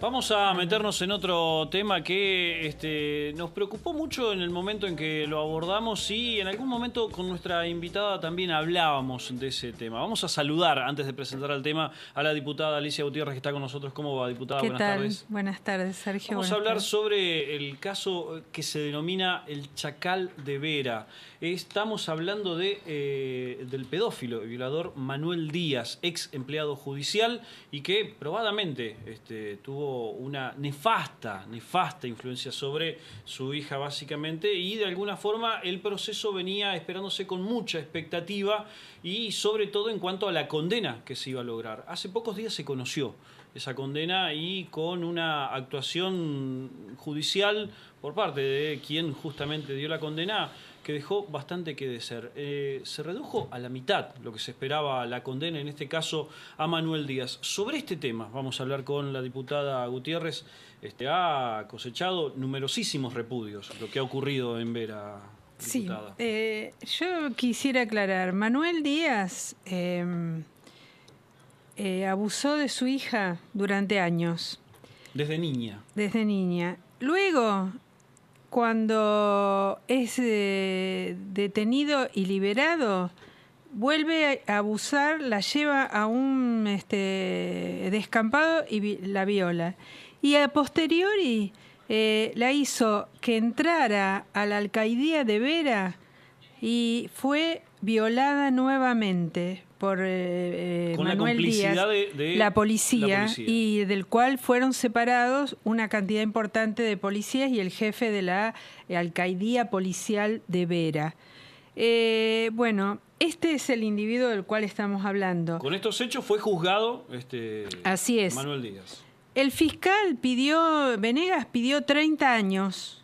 Vamos a meternos en otro tema que nos preocupó mucho en el momento en que lo abordamos y en algún momento con nuestra invitada también hablábamos de ese tema. Vamos a saludar, antes de presentar el tema, a la diputada Alicia Gutiérrez, que está con nosotros. ¿Cómo va, diputada? ¿Qué Buenas tal? tardes. Buenas tardes, Sergio. Vamos a hablar sobre el caso que se denomina el Chacal de Vera. Estamos hablando del pedófilo y violador Manuel Díaz, ex empleado judicial, y que probadamente tuvo una nefasta influencia sobre su hija, básicamente, y de alguna forma el proceso venía esperándose con mucha expectativa y sobre todo en cuanto a la condena que se iba a lograr. Hace pocos días se conoció esa condena y con una actuación judicial por parte de quien justamente dio la condena que dejó bastante que desear. Se redujo a la mitad lo que se esperaba la condena, en este caso a Manuel Díaz. Sobre este tema vamos a hablar con la diputada Gutiérrez. Ha cosechado numerosísimos repudios lo que ha ocurrido en Vera, diputada. Sí, yo quisiera aclarar, Manuel Díaz abusó de su hija durante años. Desde niña. Desde niña. Luego, cuando es detenido y liberado, vuelve a abusar, la lleva a un descampado y la viola. Y a posteriori la hizo que entrara a la alcaidía de Vera y fue violada nuevamente por Manuel Díaz, la policía, y del cual fueron separados una cantidad importante de policías y el jefe de la alcaidía policial de Vera. Bueno, este es el individuo del cual estamos hablando. Con estos hechos fue juzgado Así es. Manuel Díaz. El fiscal Venegas pidió 30 años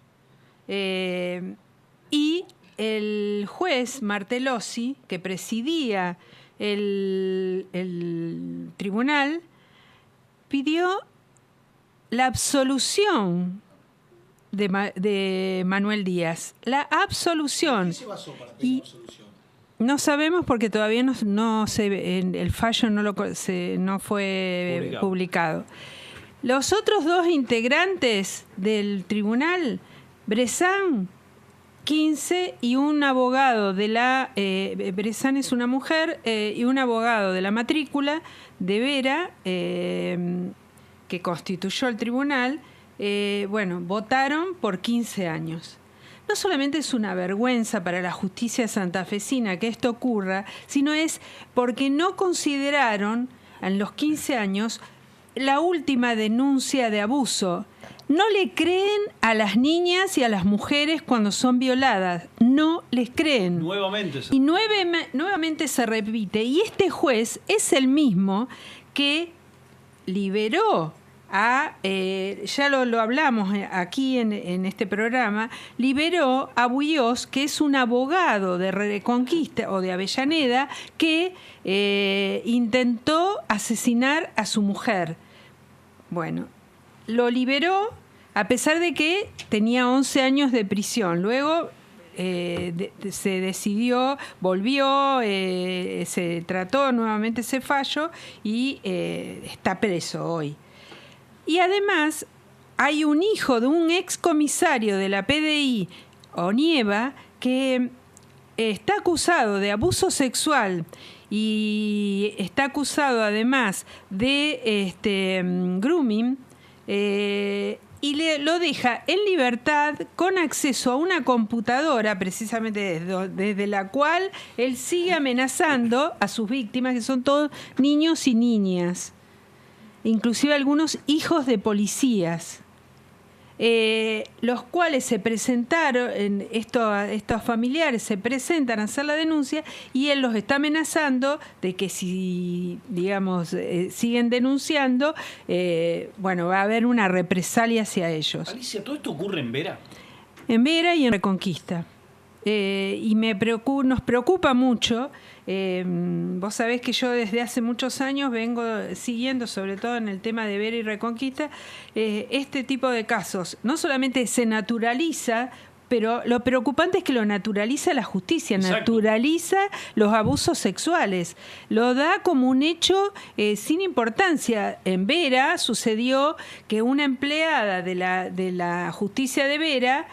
y el juez Martelossi, que presidía el tribunal, pidió la absolución de Manuel Díaz. La absolución. ¿En qué se basó para pedir la absolución? No sabemos porque todavía el fallo no fue publicado. Los otros dos integrantes del tribunal, Bressan, 15, y un abogado de la... Bressan es una mujer, y un abogado de la matrícula de Vera, que constituyó el tribunal, votaron por 15 años. No solamente es una vergüenza para la justicia santafesina que esto ocurra, sino es porque no consideraron en los 15 años la última denuncia de abuso. No le creen a las niñas y a las mujeres cuando son violadas. No les creen. Nuevamente se repite. Y este juez es el mismo que liberó ya lo hablamos aquí en este programa, liberó a Buiós, que es un abogado de Reconquista o de Avellaneda, que intentó asesinar a su mujer. Bueno, lo liberó a pesar de que tenía 11 años de prisión. Luego se decidió, volvió, se trató nuevamente ese fallo y está preso hoy. Y además hay un hijo de un excomisario de la PDI, Onieva, que está acusado de abuso sexual y está acusado además de grooming, y lo deja en libertad con acceso a una computadora, precisamente desde la cual él sigue amenazando a sus víctimas, que son todos niños y niñas, inclusive algunos hijos de policías, los cuales se presentaron, estos familiares se presentan a hacer la denuncia y él los está amenazando de que si, digamos, siguen denunciando, va a haber una represalia hacia ellos. Alicia, ¿todo esto ocurre en Vera? En Vera y en Reconquista. Y nos preocupa mucho. Vos sabés que yo desde hace muchos años vengo siguiendo, sobre todo en el tema de Vera y Reconquista, este tipo de casos. No solamente se naturaliza pero lo preocupante es que lo naturaliza la justicia, Exacto. naturaliza los abusos sexuales, lo da como un hecho sin importancia. En Vera sucedió que una empleada de la justicia de Vera,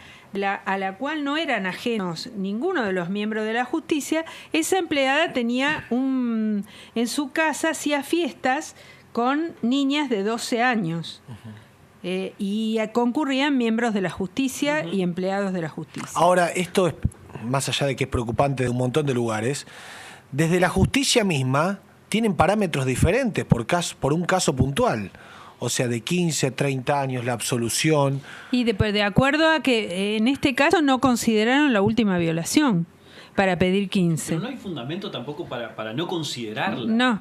a la cual no eran ajenos ninguno de los miembros de la justicia, esa empleada tenía en su casa hacía fiestas con niñas de 12 años. Y concurrían miembros de la justicia y empleados de la justicia. Ahora, esto es, más allá de que es preocupante de un montón de lugares, desde la justicia misma tienen parámetros diferentes por un caso puntual. O sea, de 15, 30 años, la absolución. Y de acuerdo a que en este caso no consideraron la última violación para pedir 15. Pero no hay fundamento tampoco para no considerarla.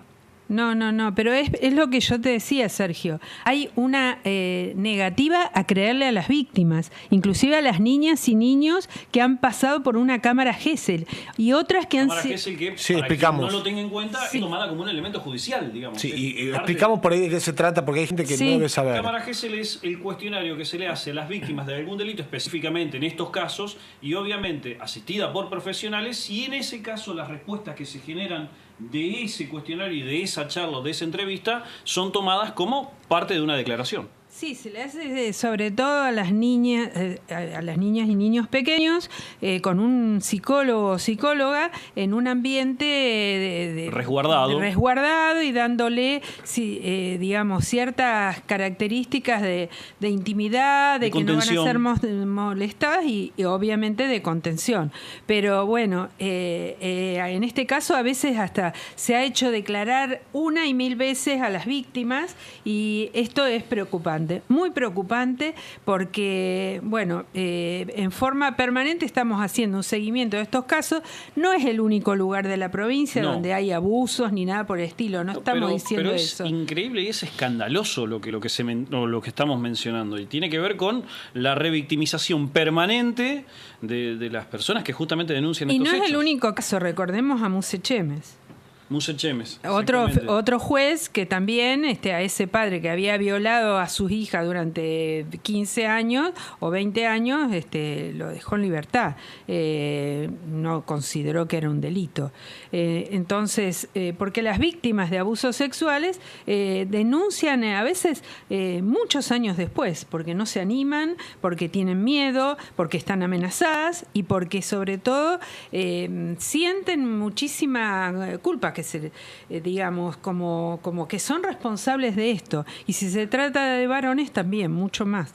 No, pero es lo que yo te decía, Sergio. Hay una negativa a creerle a las víctimas, inclusive a las niñas y niños que han pasado por una cámara Gesell y otras que han Cámara Gesell que, sí, para explicamos. quien no lo tenga en cuenta, es tomada como un elemento judicial, digamos. Sí, y explicamos por ahí de qué se trata, porque hay gente que no debe saber. Cámara Gesell es el cuestionario que se le hace a las víctimas de algún delito, específicamente en estos casos, y obviamente asistida por profesionales, y en ese caso las respuestas que se generan de ese cuestionario y de esa charla, de esa entrevista, son tomadas como parte de una declaración. Sí, se le hace sobre todo a las niñas y niños pequeños con un psicólogo o psicóloga en un ambiente resguardado y dándole digamos ciertas características de intimidad, de que contención. No van a ser molestadas y obviamente de contención. Pero bueno, en este caso a veces hasta se ha hecho declarar 1 y 1000 veces a las víctimas y esto es preocupante. Muy preocupante porque, bueno, en forma permanente estamos haciendo un seguimiento de estos casos. No es el único lugar de la provincia donde hay abusos ni nada por el estilo. No estamos diciendo eso. Pero es increíble y es escandaloso lo que estamos mencionando. Y tiene que ver con la revictimización permanente de las personas que justamente denuncian estos hechos. Y no es el único caso. Recordemos a Muse Chemes. Muse Chemes. Otro juez que también a ese padre que había violado a sus hijas durante 15 años o 20 años lo dejó en libertad. No consideró que era un delito. Entonces, porque las víctimas de abusos sexuales denuncian a veces muchos años después, porque no se animan, porque tienen miedo, porque están amenazadas y porque sobre todo sienten muchísima culpa, que se, digamos, como que son responsables de esto. Y si se trata de varones, también, mucho más.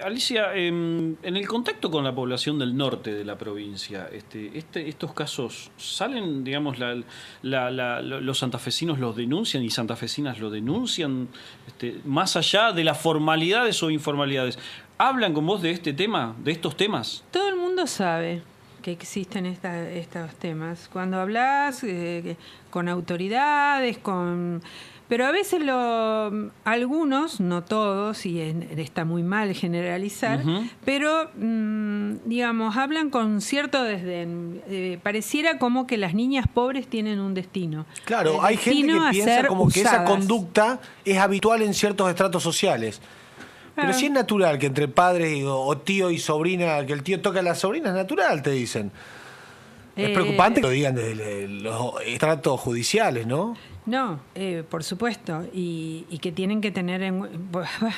Alicia, en el contacto con la población del norte de la provincia, estos casos salen, digamos, los santafesinos los denuncian y santafesinas lo denuncian, más allá de las formalidades o informalidades. ¿Hablan con vos de este tema, de estos temas? Todo el mundo sabe que existen estos temas. Cuando hablas con autoridades, pero a veces algunos, no todos, y está muy mal generalizar, pero digamos, hablan con cierto desdén. Pareciera como que las niñas pobres tienen un destino. Claro, hay gente que piensa como que esa conducta es habitual en ciertos estratos sociales. Pero si es natural que entre padres o tío y sobrina, que el tío toca a la sobrina, es natural, te dicen. Es preocupante que lo digan desde los estratos judiciales, ¿no? No, por supuesto, y que tienen que tener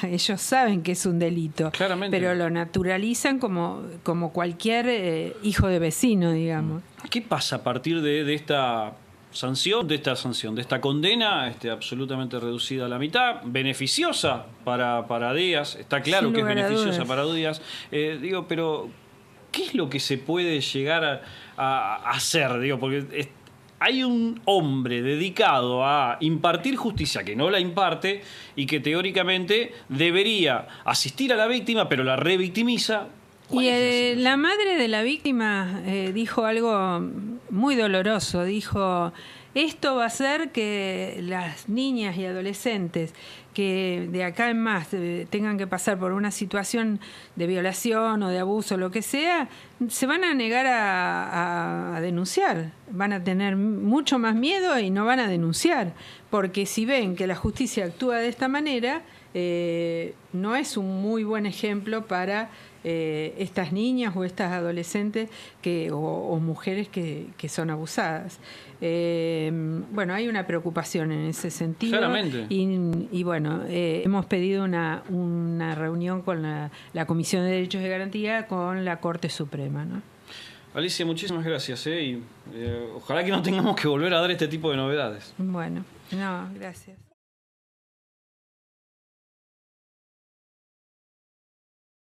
ellos saben que es un delito, claramente, pero lo naturalizan como cualquier hijo de vecino, digamos. ¿Qué pasa a partir de esta sanción, de esta condena absolutamente reducida a la mitad, beneficiosa para Díaz? Está claro que es beneficiosa para Díaz. Pero ¿qué es lo que se puede llegar a hacer? Porque hay un hombre dedicado a impartir justicia que no la imparte y que teóricamente debería asistir a la víctima, pero la revictimiza. Y la madre de la víctima dijo algo muy doloroso. Dijo: esto va a hacer que las niñas y adolescentes que de acá en más tengan que pasar por una situación de violación o de abuso, lo que sea, se van a negar a denunciar. Van a tener mucho más miedo y no van a denunciar. Porque si ven que la justicia actúa de esta manera, no es un muy buen ejemplo para estas niñas o estas adolescentes o mujeres que son abusadas. Bueno, hay una preocupación en ese sentido. Claramente. Y bueno, hemos pedido una reunión con la Comisión de Derechos de Garantía con la Corte Suprema, ¿no? Alicia, muchísimas gracias. Y ojalá que no tengamos que volver a dar este tipo de novedades. Bueno, no, gracias.